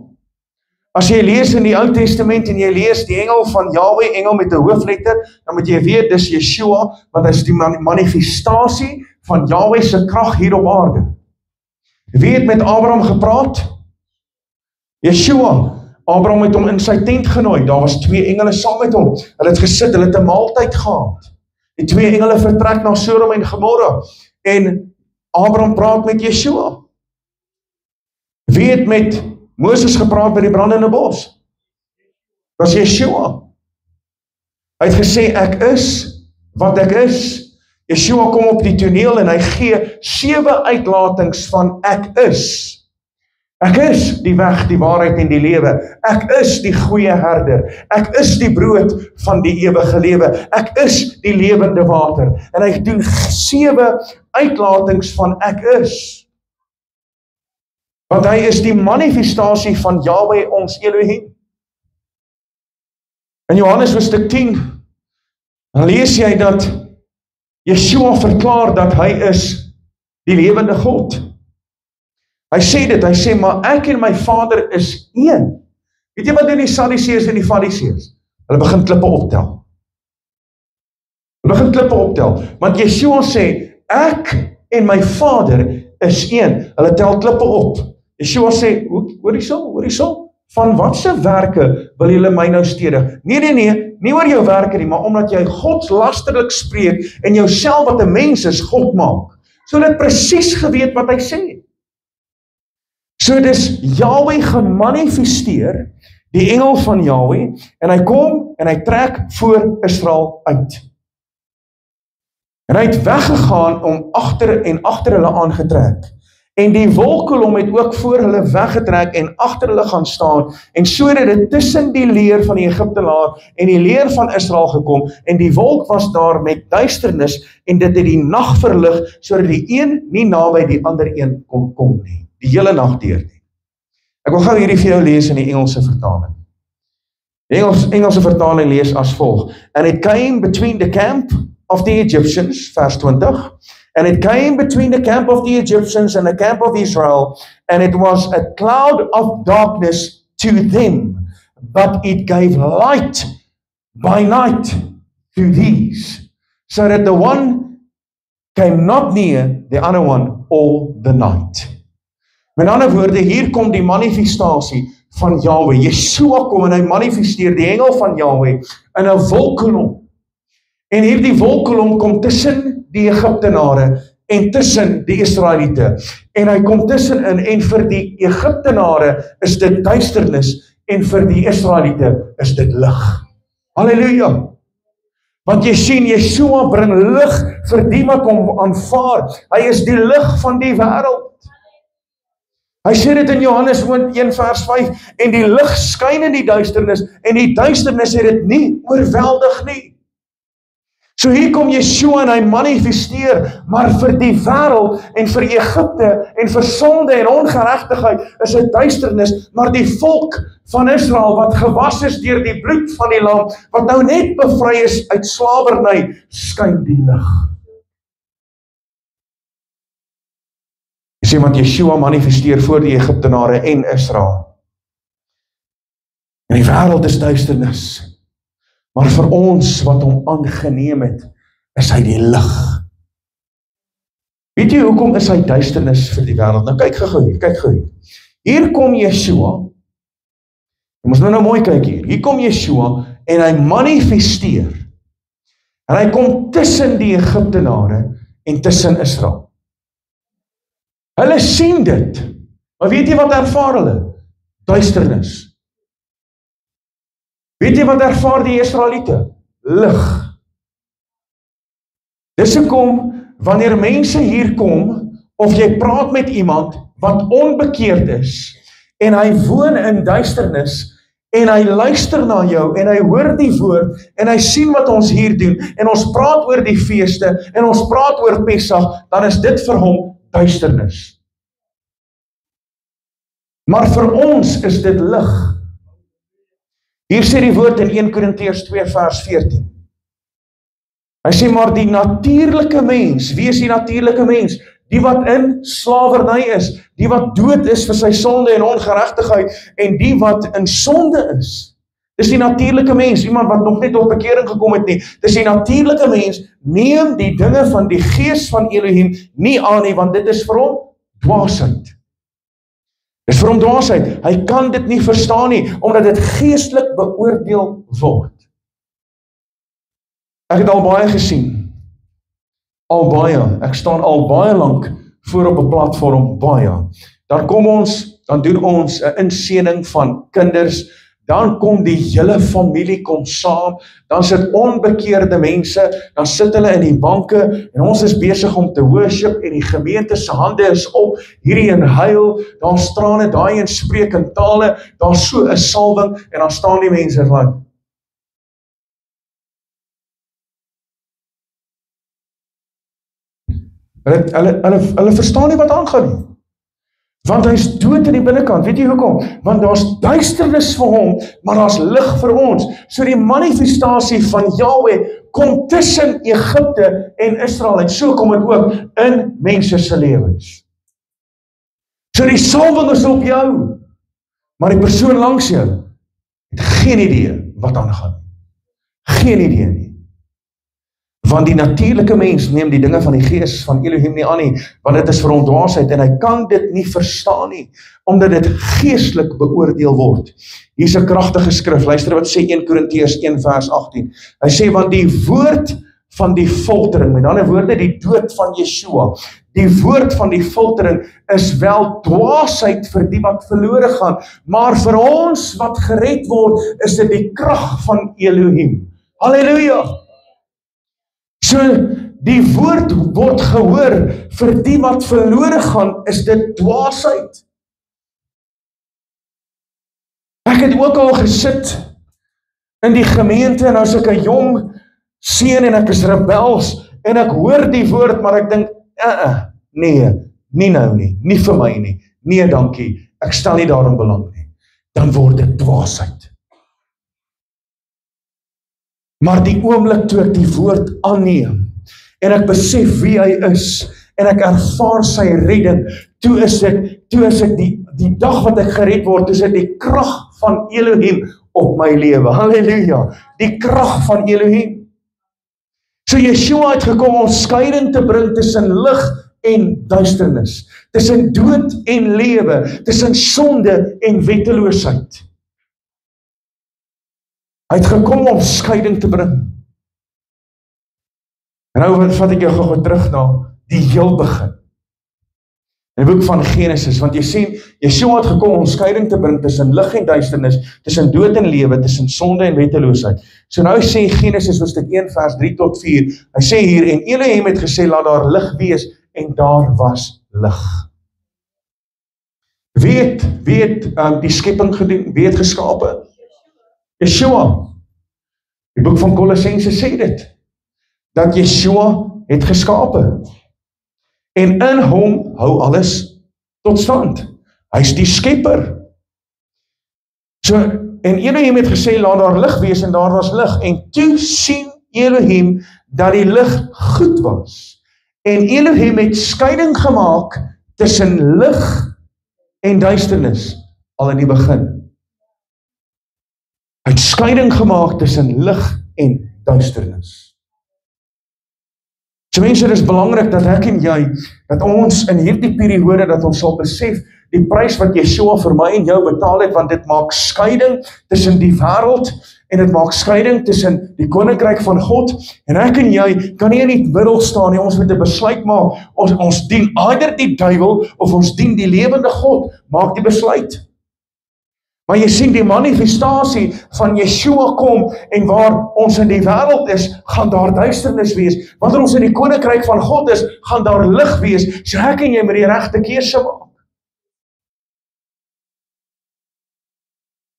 As jy lees in die Ou Testament en jy lees die engel van Jahwe, engel met 'n hoofletter, dan moet jy weet, dis Yeshua, want hy is die manifestasie van Jahwe se krag hier op aarde. Wie het met Abraham gepraat? Yeshua. Abraham het hom in sy tent genooi, daar was 2 engele saam met hom, hulle het gesit, hulle het 'n maaltyd gehad. Die 2 engele vertrek na Sodom en Gomorra, en Abraham praat met Yeshua. Wie het met Moses gepraat by die brandende bos? Was Yeshua. Hy het gesê, ek is wat ek is. Yeshua kom op die toneel en hy gee 7 uitlatings van ek is. Ek is die weg, die waarheid en die lewe. Ek is die goeie herder. Ek is die brood van die ewige lewe. Ek is die lewende water. En hy doen 7 uitlatings van ek is. Want hy is die manifestasie van Jahwe ons Elohim. In Johannes hoofstuk 10, dan lees jy dat Yeshua verklaar dat hy is die lewende God. Hy sê dit, hy sê, maar ek en my Vader is een. Weet jy wat doen die Sadduseërs en die Fariseërs? Hulle begin klippe optel. Want Yeshua sê, ek en my Vader is een. Hulle tel klippe op. Yeshua sê, hoor hierso, van watse werke wil julle my nou stedig? Nee, nie oor jou werke nie, maar omdat jy godslasterlik spreek en jouself wat 'n mens is, God maak. So dit presies geweet wat hy sê. So dis Jahwe gemanifesteer die engel van Yahweh, en hy kom en hy trek voor Israel uit. En hy het weggegaan om agter hulle aangetrek. En die wolkkolom het ook voor hulle weggetrek en agter hulle gaan staan, en sodat dit tussen die leer van die Egiptenaar en die leer van Israel gekom, en die wolk was daar met duisternis, en dit het die nag verlig, sodat die een nie naby die ander een kon kom nie, die hele nag deur nie. Ek wil gou hierdie vir jou lees in die Engelse vertaling. Die Engelse vertaling lees as volg: And it came between the camp of the Egyptians, vers 20, and it came between the camp of the Egyptians and the camp of Israel, and it was a cloud of darkness to them, but it gave light by night to these, so that the one came not near the other one all the night. Met ander woorde, hier kom die manifestasie van Yahweh. Yeshua kom en hy manifesteer die engel van Yahweh in 'n wolkkolom. En hierdie wolkkolom kom tussen die Egiptenare en tussen die Israeliete. En hy kom tussenin, en vir die Egiptenare is dit duisternis, en vir die Israeliete is dit lig. Halleluja! Want jy sien, Yeshua bring lig vir die wat hom aanvaar. Hy is die lig van die wêreld. Hy sê dit in Johannes 1 vers 5, en die lig skyn in die duisternis, en die duisternis het dit nie oorweldig nie. So hier kom Yeshua en hy manifesteer, maar vir die wêreld en vir Egipte en vir sonde en ongeregtigheid is dit duisternis, maar die volk van Israel wat gewas is deur die bloed van die lam, wat nou net bevry is uit slawerny, skyn die lig. Jy sê, want Yeshua manifesteer voor die Egiptenare en Israel. En die wêreld is duisternis. Maar vir ons wat hom aangeneem het, is hy die lig. Weet jy hoekom is hy duisternis vir die wêreld? Nou kyk gou hier. Hier kom Yeshua. Jy moet nou mooi kyk hier. Hier kom Yeshua en hy manifesteer. En hy kom tussen die Egiptenare en tussen Israel. Hulle sien dit. Maar weet jy wat ervaar hulle? Duisternis. Weet jy wat ervaar die Israeliete? Lig. Dis hoekom, wanneer mense hier kom, of jy praat met iemand wat onbekeerd is, en hy woon in duisternis, en hy luister na jou, en hy hoor die woord, en hy sien wat ons hier doen, en ons praat oor die feeste, en ons praat oor Pesach, dan is dit vir hom duisternis. Maar vir ons is dit lig. Hier sê die woord in 1 Korintiërs 2 vers 14. Hy sê, maar die natuurlike mens, wie is die natuurlike mens? Die wat in slawerny is, die wat dood is vir sy sonde en ongeregtigheid, en die wat in sonde is. Dis die natuurlike mens, iemand wat nog net op bekering gekom het nie. Dis die natuurlike mens, neem die dinge van die gees van Elohim nie aan nie, want dit is vir hom dwaasheid. Dis vir hom dwaasheid. Hy kan dit nie verstaan nie, omdat dit geestelik beoordeel word. Ek het al baie gesien. Ek staan al baie lank voor op 'n platform, baie. Dan doen ons 'n inseëning van kinders, dan kom die hele familie kom saam, dan sit onbekeerde mense, dan sit hulle in die banke, en ons is besig om te worship, en die gemeente se hande is op, hierdie in huil, daar's trane, daai in spreek in tale, daar's so 'n salwing, en dan staan die mense like, hulle verstaan nie wat aangaan nie. Want hy is dood in die binnekant. Weet jy hoekom? Want daar's duisternis vir hom, maar daar's lig vir ons. So die manifestasie van Yahweh kom tussen Egipte en Israel, en so kom dit ook in mense se lewens. So die salwing is op jou, maar die persoon langs jou het geen idee wat aangaan. Geen idee nie. Want die natuurlike mens neem die dinge van die gees van Elohim nie aan nie, want dit is vir hom dwaasheid, en hy kan dit nie verstaan nie, omdat dit geestelik beoordeel word. Hier is 'n kragtige skrif, luister wat sê 1 Korintiërs 1 vers 18. Hy sê, want die woord van die foltering, met ander woorde die dood van Yeshua, die woord van die filtering is wel dwaasheid vir die wat verlore gaan, maar vir ons wat gered word, is dit die krag van Elohim. Halleluja! So, die woord word gehoor, vir die wat verlore gaan, is dit dwaasheid. Ek het ook al gesit in die gemeente, en as ek 'n jong seun en ek is rebels, en ek hoor die woord, maar ek dink, nee, nie nou nie, nie vir my nie, nee dankie, ek stel nie daarom belang nie, dan word dit dwaasheid. Maar die oomblik toe ek die woord aanneem, en ek besef wie hy is, en ek ervaar sy redding, toe is ek die dag wat ek gered word, toe is dit die krag van Elohim op my lewe, halleluja, die krag van Elohim. So Yeshua het gekom om skeiding te bring tussen lig en duisternis, tussen dood en lewe, tussen sonde en wetteloosheid. Hy het gekom om skeiding te bring. En nou vat ek jou gou terug na die heel begin. In die boek van Genesis, want jy sien, Yeshua het gekom om skeiding te bring tussen lig en duisternis, tussen dood en lewe, tussen sonde en wetteloosheid. So nou sê Genesis hoofstuk 1 vers 3 tot 4, hy sê hier, en Elohim het gesê, laat daar lig wees, en daar was lig. Wie het die skepping gedoen? Wie het geskape? Yeshua. Die boek van Kolossense sê dit, dat Yeshua het geskape. En in hom hou alles tot stand. Hy is die skepper. So, en Elohim het gesê, laat daar lig wees, en daar was lig. En toe sien Elohim, dat die lig goed was. En Elohim het skeiding gemaak, tussen lig en duisternis, al in die begin. Hy het skeiding gemaak, tussen lig en duisternis. So mense, dit is belangrik dat ek en jy, dat ons in hierdie periode, dat ons sal besef, die prys wat Yeshua vir my en jou betaal het, want dit maak skeiding tussen die wêreld, en dit maak skeiding tussen die koninkryk van God, en ek en jy kan nie in die middel staan nie, ons moet 'n besluit maak, ons dien either die duiwel, of ons dien die lewende God, maak die besluit. Maar jy sien die manifestasie van Yeshua kom, en waar ons in die wêreld is, gaan daar duisternis wees. Wanneer ons in die koninkryk van God is, gaan daar lig wees, so ek en jy moet die regte keuse maak.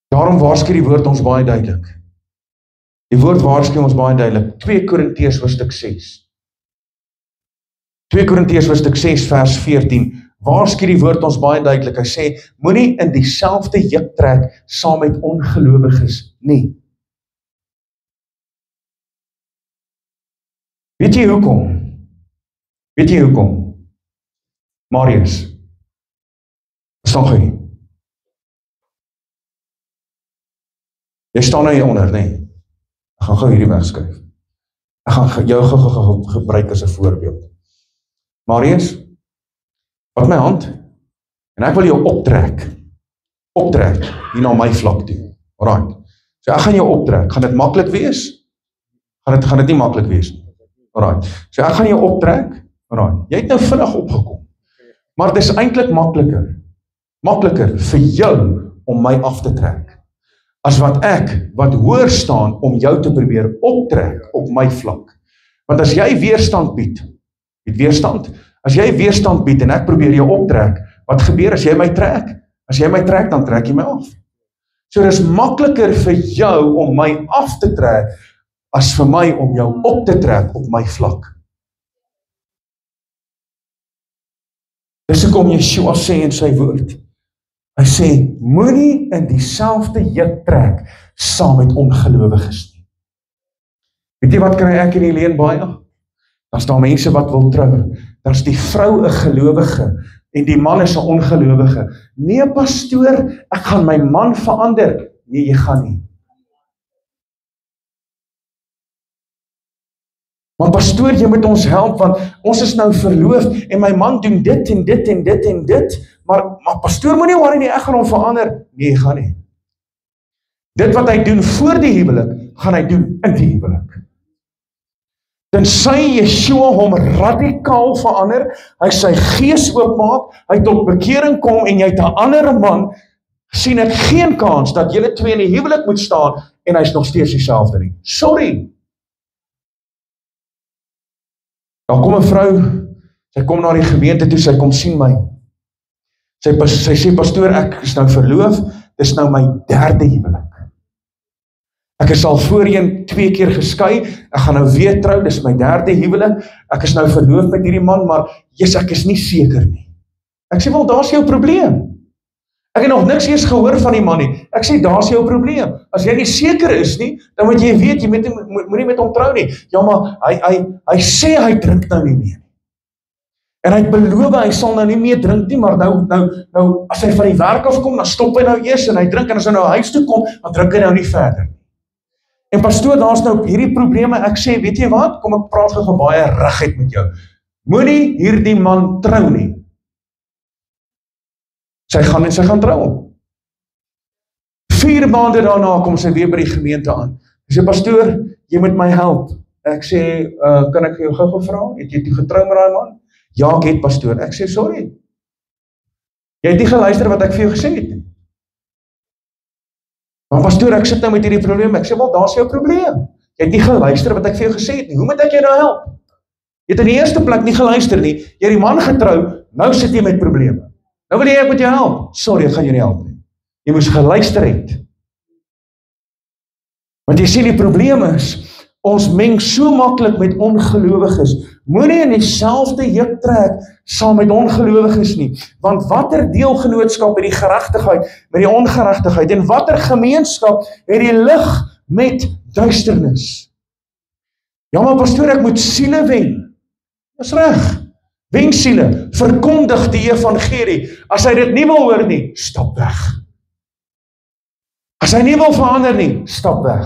Daarom waarsku die woord ons baie duidelik. Die woord waarsku ons baie duidelik. 2 Korintiërs hoofstuk 6. 2 Korintiërs hoofstuk 6 vers 14. Waarsku die woord ons baie duidelik. Hy sê, moenie in dieselfde juk trek saam met ongelowiges nie. Weet jy hoekom? Weet jy hoekom? Marius, staan gou. Jy staan nou hieronder, nee. Ek gaan gou hierdie wegskryf. Ek gaan jou gou gebruik as 'n voorbeeld. Marius, vat my hand, en ek wil jou optrek, hier na my vlak toe. Alright. So ek gaan jou optrek, gaan dit maklik wees? Gaan dit nie maklik wees nie? Alright. So ek gaan jou optrek, alright. Jy het nou vinnig opgekom, maar dit is eintlik makliker vir jou om my af te trek, as wat hoër staan om jou te probeer optrek op my vlak. Want as jy weerstand bied weerstand, as jy weerstand bied en ek probeer jou optrek, wat gebeur as jy my trek? As jy my trek, dan trek jy my af. So dit is makliker vir jou om my af te trek, as vir my om jou op te trek op my vlak. Dis hoekom Yeshua sê in sy woord, hy sê, moenie in dieselfde juk trek, saam met ongelowiges nie. Weet jy wat kry ek in die leen baie? As daar mense wat wil trou, dan is die vrou 'n gelowige, en die man is 'n ongelowige. Nee pastoor, ek gaan my man verander. Nee, jy gaan nie. Maar pastoor, jy moet ons help, want ons is nou verloof, en my man doen dit en dit en dit en dit, maar pastoor moet nie worry nie, ek gaan hom verander. Nee, gaan nie. Dit wat hy doen voor die huwelik, gaan hy doen in die huwelik. Tensy Yeshua hom radikaal verander, hy sy gees oopmaak, hy tot bekering kom en jy het 'n ander man, sien ek geen kans dat julle twee in die huwelik moet staan en hy's nog steeds dieselfde nie. Sorry. Dan kom 'n vrou, sy kom na die gemeente toe, sy kom sien my. Sy sê, pastoor, ek is nou verloof, dis nou my 3de huwelik. Ek is al voorheen 2 keer geskei, ek gaan nou weer trou, dis my 3de huwelik, ek is nou verloof met hierdie man, maar ek is nie seker nie. Ek sê, wel, daar's jou probleem. Ek het nog niks eers gehoor van die man nie. Ek sê, daar's jou probleem. As jy nie seker is nie, dan moet jy weet, jy moet nie met hom trou nie. Ja, maar hy sê hy drink nou nie meer. En hy het beloof, hy sal nou nie meer drink nie, maar nou as hy van die werk afkom, dan stop hy nou eers en hy drink, en as hy nou huis toe kom, dan drink hy nou nie verder. En pastoor, daar's nou hierdie probleme, ek sê, weet jy wat, kom ek praat gou baie regheid met jou. Moenie hierdie man trou nie. Sy gaan trou. 4 maande daarna kom sy weer by die gemeente aan. Sy sê, pastoor, jy moet my help. Ek sê, kan ek jou gou vra? Het jy toe getrou met daai man? Ja, ek het, pastoor. Ek sê, sorry. Jy het nie geluister wat ek vir jou gesê het nie. Maar pastoor, ek sit nou met hierdie probleem. Ek sê, wel, daar's jou probleem. Jy het nie geluister wat ek vir jou gesê het nie. Hoe moet ek jou nou help? Jy het in die eerste plek nie geluister nie. Jy het die man getrou, nou sit jy met probleme. Nou wil jy ek moet jou help. Sorry, ek gaan jou nie help nie. Jy moes geluister het. Want jy sien, die probleem is, ons meng so maklik met ongelowiges. Moenie in dieselfde juk trek saam met ongelowiges nie. Want watter deelgenootskap het die geregtigheid met die ongeregtigheid? En watter gemeenskap het die lig met duisternis? Ja, maar pastoor, ek moet siele wen. Dis reg. Wen siele, verkondig die evangelie. As hy dit nie wil hoor nie, stap weg. As hy nie wil verander nie, stap weg.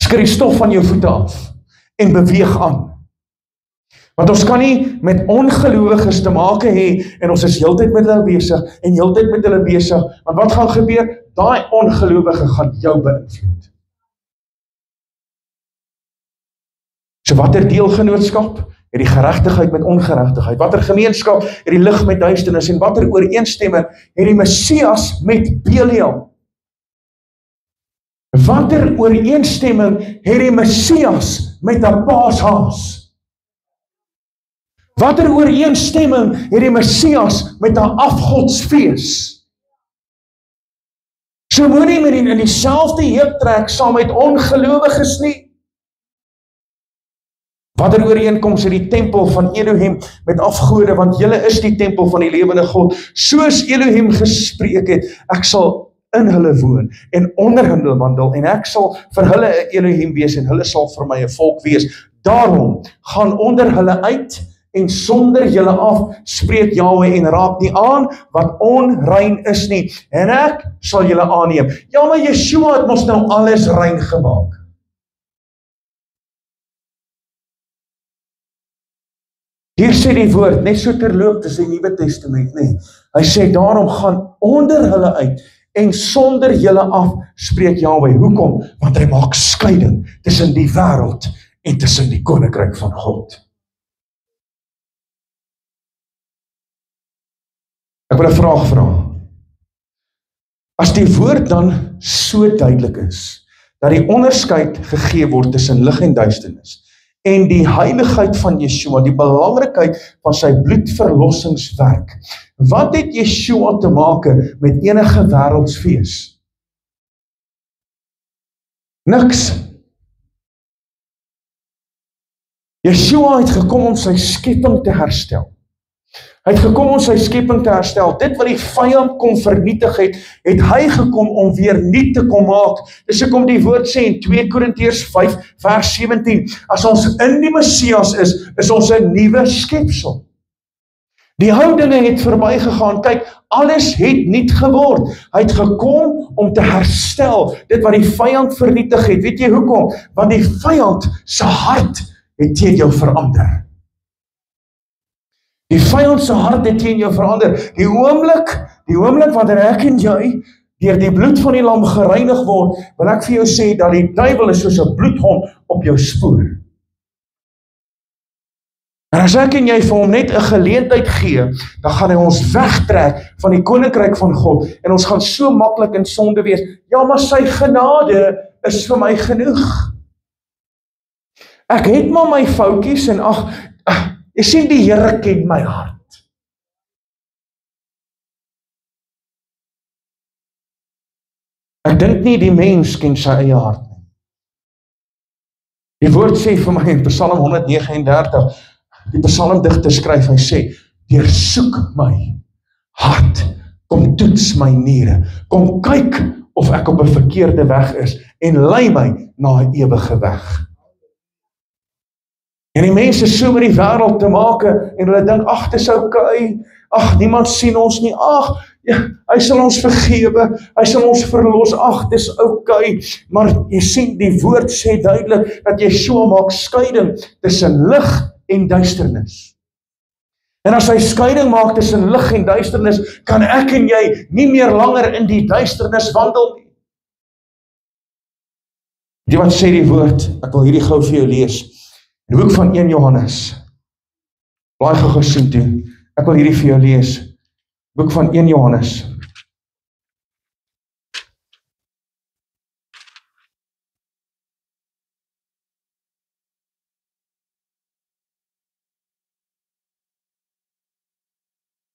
Skry die stof van jou voete af en beweeg aan. Want ons kan nie met ongelowiges te make hê en ons is heeltyd met hulle besig en heeltyd met hulle besig. Want wat gaan gebeur? Daai ongelowige gaan jou beïnvloed. So watter deelgenootskap het die geregtigheid met ongeregtigheid? Watter gemeenskap het die lig met duisternis? En watter ooreenstemming het die Messias met Belial? Watter ooreenstemming het die Messias met 'n paashaas? Watter ooreenstemming het die Messias met 'n afgodsfees? So moenie met in dieselfde heup trek saam met ongelowiges nie. Watter ooreenkoms het die tempel van Elohim met afgode, want julle is die tempel van die lewende God. Soos Elohim gespreek het, ek sal in hulle woon en onder hulle wandel en ek sal vir hulle 'n Elohim wees en hulle sal vir my 'n volk wees. Daarom gaan onder hulle uit en sonder julle af spreek Jahwe en raak nie aan wat onrein is nie en ek sal julle aanneem. Ja, maar Yeshua het mos nou alles rein gemaak. Hier sê die woord, net so terloop is die Nuwe Testament, nee. Hy sê, daarom gaan onder hulle uit en sonder julle af spreek Jahwe. Hoekom? Want hy maak skeiding tussen die wêreld en tussen die koninkryk van God. Ek wil 'n vraag vra. As die woord dan so duidelik is, dat die onderskeid gegee word tussen lig en duisternis, en die heiligheid van Yeshua, die belangrikheid van sy bloedverlossingswerk. Wat het Yeshua te maak met enige wêreldsfees? Niks. Yeshua het gekom om sy skepping te herstel. Hy het gekom om sy skepping te herstel. Dit wat die vyand kom vernietig het, het hy gekom om weer nuut te kom maak. Dis hoekom die woord sê in 2 Korintiërs 5 vers 17, as ons in die Messias is ons 'n nuwe skepsel. Die ou dinge het verbygegaan. Kyk, alles het nuut geword. Hy het gekom om te herstel dit wat die vyand vernietig het. Weet jy hoekom? Want die vyand se hart het teen jou verander. Die vyand se hart het teen jou verander. Die oomblik wanneer ek en jy deur die bloed van die lam gereinig word, wil ek vir jou sê dat die duiwel is soos 'n bloedhond op jou spoor. En as ek en jy vir hom net 'n geleentheid gee, dan gaan hy ons wegtrek van die koninkryk van God en ons gaan so maklik in sonde wees. Ja, maar sy genade is vir my genoeg. Ek het maar my foutjies en jy sien die Here ken my hart. Ek dink nie die mens ken sy eie hart nie. Die woord sê vir my in Psalm 139, die psalmdigter skryf, hy sê, deursoek my hart, kom toets my niere, kom kyk of ek op 'n verkeerde weg is en lei my na 'n ewige weg. En die mense so met die wêreld te maak en hulle dink, dit is okay, niemand sien ons nie, ja, hy sal ons vergewe, hy sal ons verlos, dis okay, maar jy sien, die woord sê duidelik, dat Yeshua maak skeiding tussen lig en duisternis. En as hy skeiding maak tussen lig en duisternis, kan ek en jy nie meer langer in die duisternis wandel nie. Die wat sê die woord, ek wil hierdie gou vir jou lees, in die boek van 1 Johannes, blaai gou sien toe, ek wil hierdie vir jou lees, boek van 1 Johannes,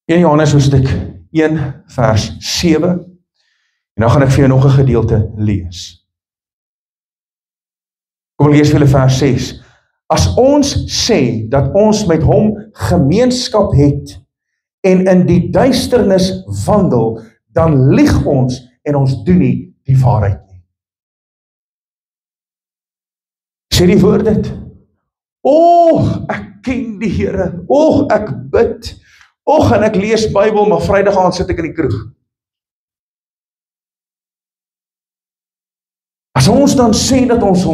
Johannes hoofstuk 1 vers 7, en dan gaan ek vir jou nog 'n gedeelte lees. Kom lees vir julle vers 6. As ons sê dat ons met hom gemeenskap het en in die duisternis wandel, dan lieg ons en ons doen nie die waarheid nie. Sê die woord dit. Ek ken die Here. Ek bid. En ek lees Bybel, maar Vrydag aand sit ek in die kroeg. As ons dan sê dat ons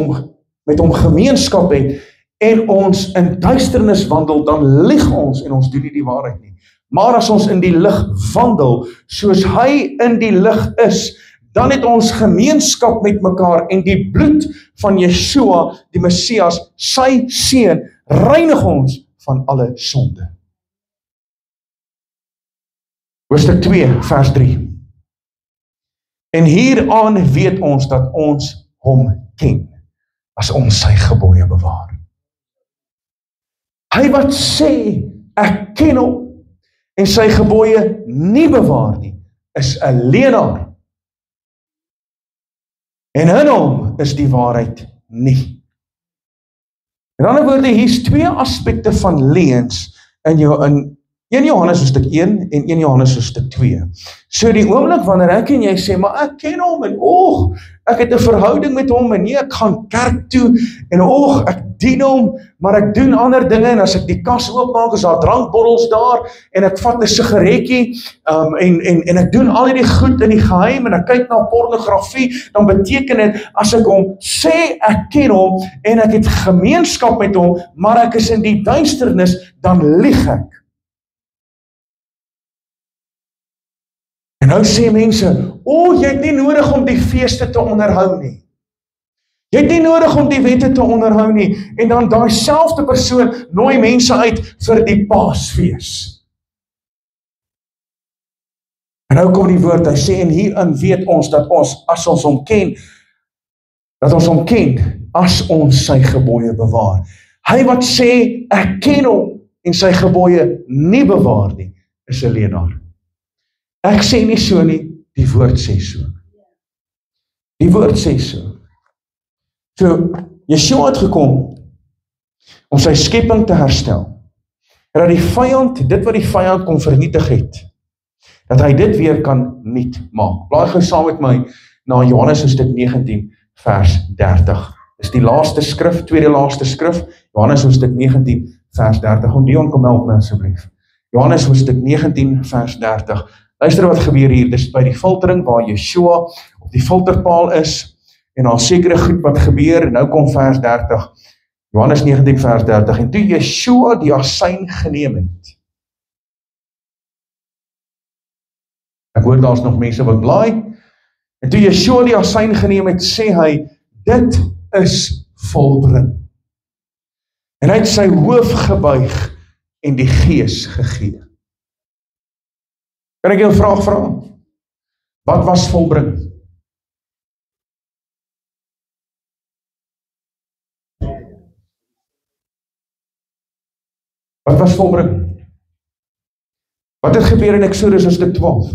met hom gemeenskap het en ons in duisternis wandel, dan lieg ons en ons doen nie die waarheid nie. Maar as ons in die lig wandel, soos hy in die lig is, dan het ons gemeenskap met mekaar en die bloed van Yeshua, die Messias, sy seun, reinig ons van alle sonde. Hoofstuk 2, vers 3. En hieraan weet ons dat ons hom ken, as ons sy gebooie bewaar. Hy wat sê, ek ken hom, en sy gebooie nie bewaar nie, is 'n leienaar. En in hom is die waarheid nie. In ander woorde, hier's 2 aspekte van leuns in 1 Johannes hoofstuk 1 en 1 Johannes hoofstuk 2. So die oomblik wanneer ek en jy sê, maar ek ken hom en ek het 'n verhouding met hom en nee, ek gaan kerk toe en ek dien hom, maar ek doen ander dinge en as ek die kas oopmaak, is daar drankbottels daar en ek vat 'n sigaretjie en ek doen al hierdie goed in die geheim en ek kyk na pornografie, dan beteken dit as ek hom sê ek ken hom en ek het gemeenskap met hom, maar ek is in die duisternis, dan lieg ek. En nou sê mense, jy het nie nodig om die feeste te onderhou nie. Jy het nie nodig om die wette te onderhou nie. En dan daai selfde persoon nooi mense uit vir die Paasfees. En nou kom die woord, hy sê, en hierin weet ons dat as ons hom ken, as ons sy gebooie bewaar. Hy wat sê, ek ken hom, en sy gebooie nie bewaar nie, is 'n leienaar. Ek sê nie so nie, die woord sê so. Die woord sê so. So, Yeshua het gekom om sy skepping te herstel. En dat die vyand, dit wat die vyand kon vernietig het, dat hy dit weer kan nuut maak. Blaai gou saam met my na Johannes hoofstuk 19 vers 30. Dis die laaste skrif, tweede laaste skrif, Johannes hoofstuk 19 vers 30. En Dion, kom help my asseblief. Johannes hoofstuk 19 vers 30. Luister wat gebeur hier, dis by die filtering waar Yeshua op die filterpaal is en al sekere goed wat gebeur en nou kom vers 30. Johannes 19 vers 30 en toe Yeshua die asyn geneem het. Ek hoor daar's nog mense wat blaai. En toe Yeshua die asyn geneem het, sê hy, dit is volbring. En hy het sy hoof gebuig en die Gees gegee. Kan ek jou 'n vraag vra? Wat was volbring? Wat was volbring? Wat het gebeur in Eksodus hoofstuk 12?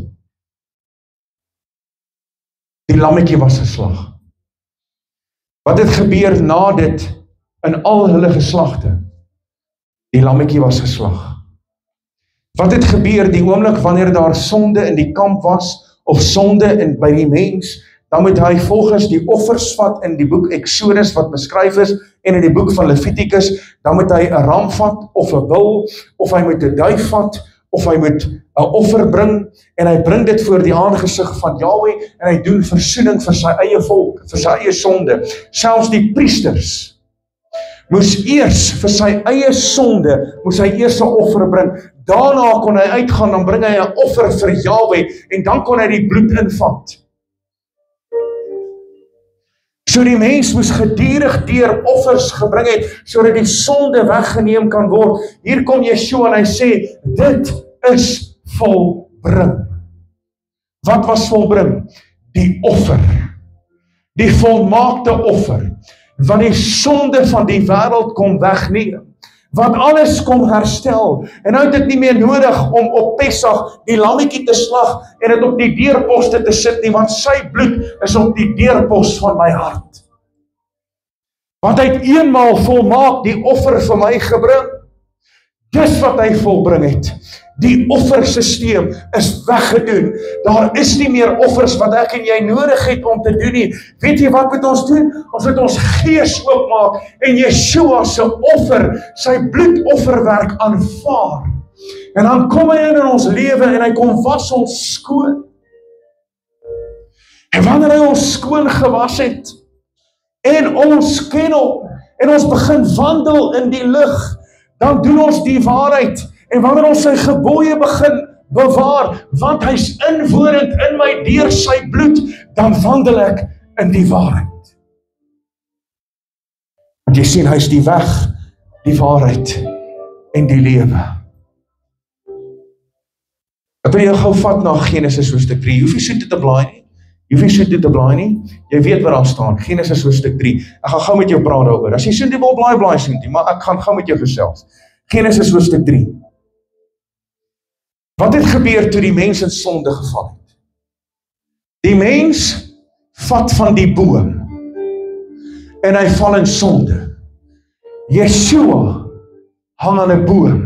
Die lammetjie was geslag. Wat het gebeur na dit in al hulle geslagte? Die lammetjie was geslag. Wat het gebeur die oomblik wanneer daar sonde in die kamp was, of sonde by die mens, dan moet hy volgens die offers vat in die boek Eksodus wat beskryf is, en in die boek van Levitikus, dan moet hy 'n ram vat, of 'n bul, of hy moet 'n duif vat, of hy moet 'n offer bring, en hy bring dit voor die aangesig van Jahweh, en hy doen versoening vir sy eie volk, vir sy eie sonde. Selfs die priesters moes eers vir sy eie sonde, moes hy eers 'n offer bring. Daarna kon hy uitgaan, dan bring hy 'n offer vir Jahweh, en dan kon hy die bloed invat. So die mens moes gedurig deur offers gebring het, sodat die sonde weggeneem kan word. Hier kom Yeshua en hy sê, dit is volbring. Wat was volbring? Die offer. Die volmaakte offer. Wat die sonde van die wêreld kom wegneem. Wat alles kom herstel. En nou het dit nie meer nodig om op Pesach die lammetjie te slag en dit op die deurposte te sit nie, want sy bloed is op die deurpos van my hart. Want hy het eenmaal volmaak die offer vir my gebring. Dis wat hy volbring het. Die offersysteem is weggedoen. Daar is nie meer offers wat ek en jy nodig het om te doen nie. Weet jy wat moet ons doen? Ons moet ons gees oopmaak en Yeshua se offer, sy bloedofferwerk aanvaar. En dan kom hy in ons lewe en hy kom was ons skoon. En wanneer hy ons skoon gewas het, en ons ken hom, en ons begin wandel in die lig, dan doen ons die waarheid. En wanneer ons sy gebooie begin bewaar, want hy's inwonend in my deur sy bloed, dan wandel ek in die waarheid. Want jy sien, hy's die weg, die waarheid en die lewe. Ek wil jou gou vat na Genesis hoofstuk 3. Jy hoef nie so te blaai nie. Jy hoef nie so te blaai nie. Jy weet wat daar staan. Genesis hoofstuk 3. Ek gaan gou met jou praat daaroor. As jy so nie wil blaai so nie, maar ek gaan gou met jou gesels. Genesis hoofstuk 3. Wat het gebeur toe die mens in sonde geval het? Die mens vat van die boom en hy val in sonde. Yeshua hang aan 'n boom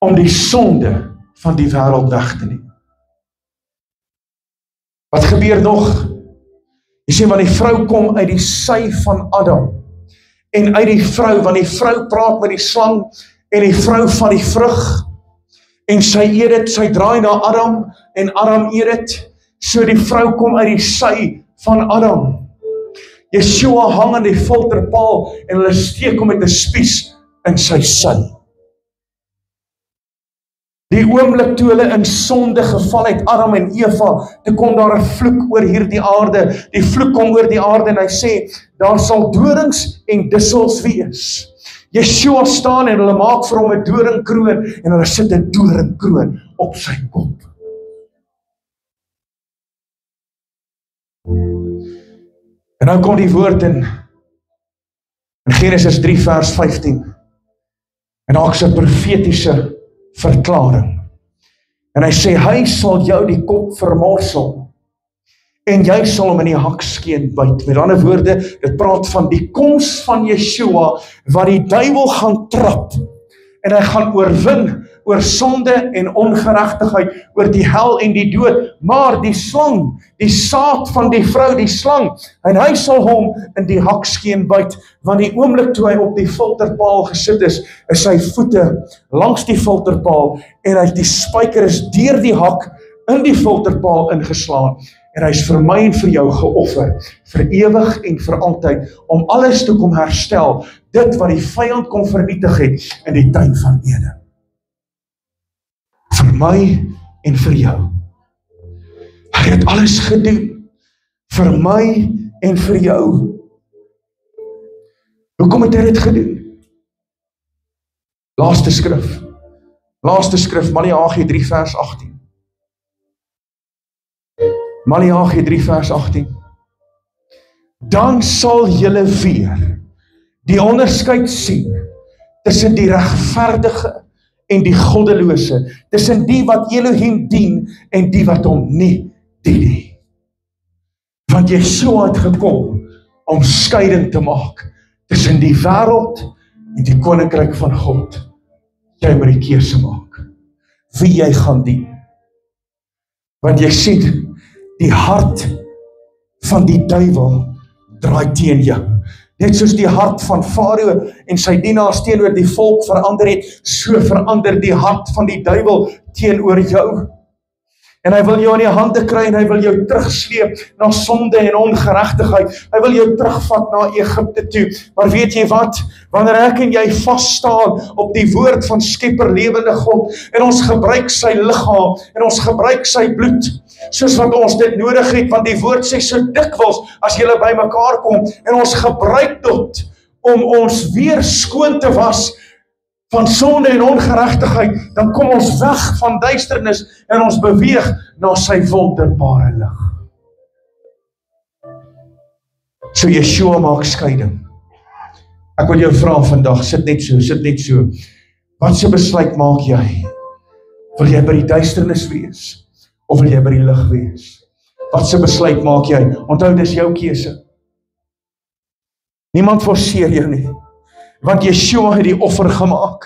om die sonde van die wêreld weg te neem. Wat gebeur nog? Jy sien, want die vrou kom uit die sy van Adam en uit die vrou, want die vrou praat met die slang en die vrou van die vrug en sy eet dit, sy draai na Adam en Adam eet dit, so die vrou kom uit die sy van Adam. Yeshua hang aan die filterpaal en hulle steek hom met 'n spies in sy sy. Die oomblik toe hulle in sonde geval het, Adam en Eva, toe kom daar 'n vloek oor hierdie aarde. Die vloek kom oor die aarde en hy sê, daar sal dorings en dussels wees. Yeshua staan en hulle maak vir hom 'n doringkroon en hulle sit 'n doringkroon op sy kop. En nou kom die woord in Genesis 3 vers 15. En daar is 'n profetiese verklaring. En hy sê, hy sal jou die kop vermorsel en jy sal hom in die hakskeen byt. Met ander woorde, dit praat van die koms van Yeshua, wat die duiwel gaan trap, en hy gaan oorwin oor sonde en ongeregtigheid, oor die hel en die dood, maar die slang, die saad van die vrou, die slang, en hy sal hom in die hakskeen byt, want die oomblik toe hy op die filterpaal gesit is sy voete langs die filterpaal, en die spyker is deur die hak in die filterpaal ingeslaan, en hy is vir my en vir jou geoffer, vir ewig en vir altyd, om alles te kom herstel, dit wat die vyand kom vernietig het in die tuin van Eden. Vir my en vir jou. Hy het alles gedoen, vir my en vir jou. Hoekom het hy dit gedoen? Laaste skrif, Maleagi 3 vers 18. Maleagi 3 vers 18. Dan sal julle weer die onderskeid sien tussen die regverdige en die goddelose, tussen die wat Elohim dien en die wat hom nie dien nie. Want Yeshua het gekom om skeiding te maak tussen die wêreld en die koninkryk van God. Jy moet die keuse maak wie jy gaan dien. Want jy sien, die hart van die duiwel draai teen jou. Net soos die hart van Farao en sy dienaars teenoor die volk verander het, so verander die hart van die duiwel teenoor jou. En hy wil jou in die hande kry en hy wil jou terugsleep na sonde en ongeregtigheid. Hy wil jou terugvat na Egipte toe. Maar weet jy wat? Wanneer ek en jy vas staan op die woord van Skepper lewende God en ons gebruik sy liggaam en ons gebruik sy bloed, soos wat ons dit nodig het, want die woord sê so dikwels as julle by mekaar kom en ons gebruik dit om ons weer skoon te was van sonde en ongeregtigheid, dan kom ons weg van duisternis en ons beweeg na sy wonderbare lig. So Yeshua maak skeiding. Ek wil jou vra vandag, sit net so. Wat se besluit maak jy? Wil jy by die duisternis wees? Of wil jy by die lig wees? Wat se besluit maak jy? Onthou, dis jou keuse. Niemand forceer jou nie. Want Yeshua het die offer gemaak.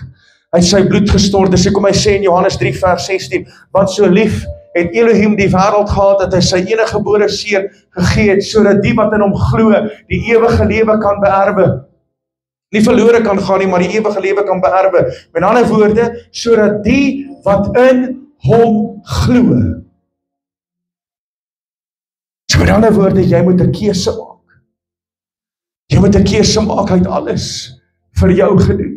Hy het sy bloed gestort. Dis hoekom hy sê in Johannes 3 vers 16, want so lief het Elohim die wêreld gehad dat hy sy enige gebore seun gegee het, sodat die wat in hom glo, die ewige lewe kan beerwe. Nie verlore kan gaan nie, maar die ewige lewe kan beerwe. Met ander woorde, sodat die wat in hom glo. So met ander woorde, jy moet 'n keuse maak. Jy moet 'n keuse maak, hy het alles vir jou gedoen.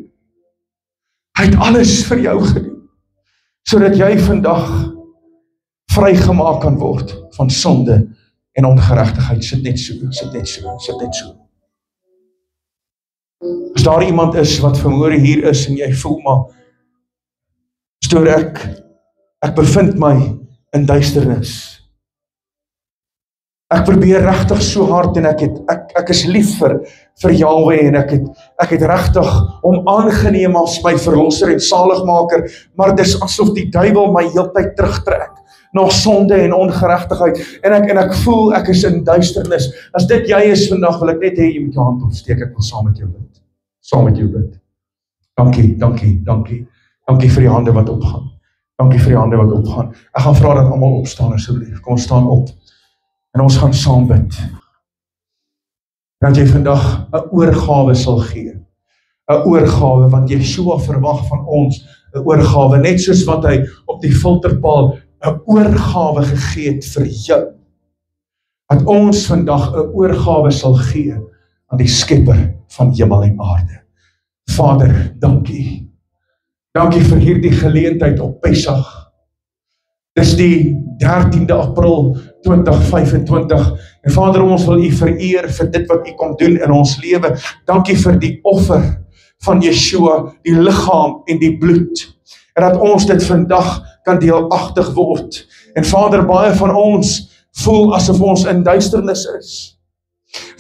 Hy het alles vir jou gedoen, sodat jy vandag vrygemaak kan word van sonde en ongeregtigheid. Sit net so. As daar iemand is wat vanmôre hier is en jy voel maar, stoor ek bevind my in duisternis. Ek probeer regtig so hard en ek is lief vir Yahweh en ek het regtig om aangeneem as my verlosser en saligmaker, maar dis asof die duiwel my heeltyd terugtrek na sonde en ongeregtigheid en ek voel ek is in duisternis. As dit jy is vandag, wil ek net hê jy moet jou hand opsteek, ek wil saam met jou bid. Dankie vir die hande wat opgaan. Ek gaan vra dat almal opstaan asseblief. Kom ons staan op. En ons gaan saam bid. Dat jy vandag 'n oorgawe sal gee. 'n Oorgawe, want Yeshua verwag van ons 'n oorgawe, net soos wat hy op die filterpaal 'n oorgawe gegee het vir jou. Dat ons vandag 'n oorgawe sal gee aan die Skepper van hemel en aarde. Vader, dankie. Dankie vir hierdie geleentheid op Pesach. Dis die 13de April 2025. En Vader, ons wil U vereer vir dit wat U kom doen in ons lewe. Dankie vir die offer van Yeshua, die liggaam en die bloed. En dat ons dit vandag kan deelagtig word. En Vader, baie van ons voel asof ons in duisternis is.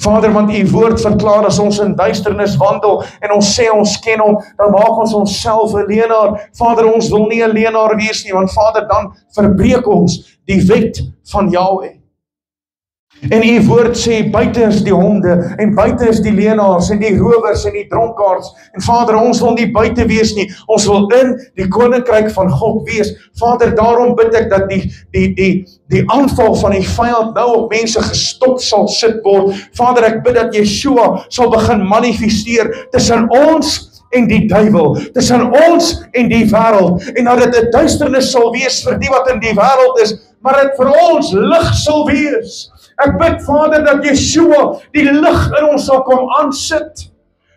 Vader, want U woord verklaar as ons in duisternis wandel en ons sê ons ken hom, dan maak ons onsself 'n leienaar. Vader, ons wil nie 'n leienaar wees nie, want Vader, dan verbreek ons die wet van Yahweh. En U woord sê, buite is die honde, en buite is die leienaars, en die rowers, en die dronkaards. En Vader, ons wil nie buite wees nie, ons wil in die koninkryk van God wees. Vader, daarom bid ek dat die aanval van die vyand nou op mense gestop sal sit word. Vader, ek bid dat Yeshua sal begin manifesteer tussen ons en die duiwel, tussen ons en die wêreld, en dat dit 'n duisternis sal wees vir die wat in die wêreld is, maar dit vir ons lig sal wees. Ek bid, Vader, dat Yeshua die lig in ons sal kom aansit.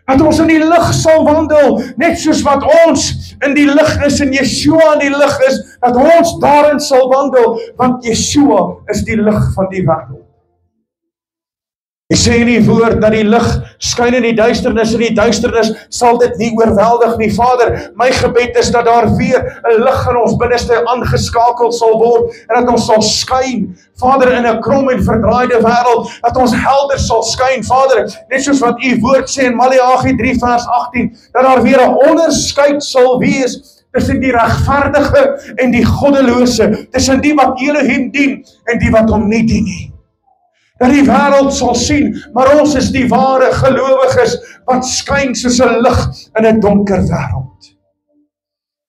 Dat ons in die lig sal wandel, net soos wat ons in die lig is en Yeshua in die lig is, dat ons daarin sal wandel, want Yeshua is die lig van die wêreld. Ek sê in die woord dat die lig skyn in die duisternis en die duisternis sal dit nie oorweldig nie. Vader, my gebed is dat daar weer 'n lig in ons binneste aangeskakel sal word en dat ons sal skyn, Vader, in 'n krom en verdraaide wêreld, dat ons helder sal skyn, Vader, net soos wat u woord sê in Maleagi 3 vers 18, dat daar weer 'n onderskeid sal wees tussen die regverdige en die goddelose, tussen die wat Elohim dien en die wat hom nie dien nie. Dat die wêreld sal sien, maar ons is die ware gelowiges wat skyn soos 'n lig in 'n donker wêreld.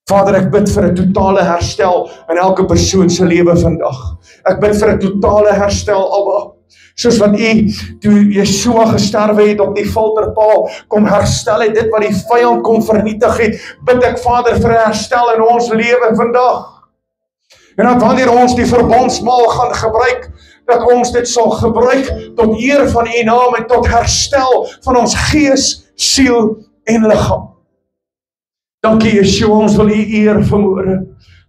Vader, ek bid vir 'n totale herstel in elke persoon se lewe vandag. Ek bid vir 'n totale herstel, Abba. Soos wat u, toe Yeshua gesterwe het op die folterpaal, kom herstel het dit wat die vyand kom vernietig het, bid ek, Vader, vir 'n herstel in ons lewe vandag. En dat wanneer ons die verbondsmaal gaan gebruik, dat ons dit sal gebruik tot eer van u naam en tot herstel van ons gees, siel en liggaam. Dankie Yeshua, ons wil u eer vanmôre.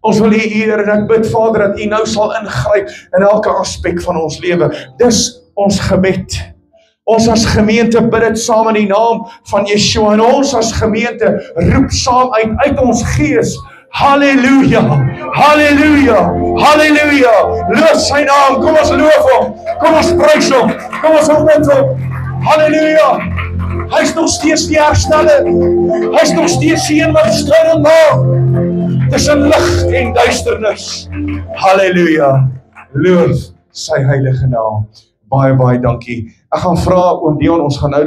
Ons wil u eer en ek bid, Vader, dat u nou sal ingryp in elke aspek van ons lewe. Dis ons gebed. Ons as gemeente bid dit saam in die naam van Yeshua en ons as gemeente roep saam uit ons gees. Halleluja, halleluja, halleluja, loof sy naam, kom ons loof hom, kom ons prys hom, kom ons aanbid hom, halleluja, hy is nog steeds die hersteller, hy is nog steeds die een wat stryd maak, tussen lig en duisternis, halleluja, loof sy heilige naam, baie dankie, ek gaan vra oom Dion, ons gaan nou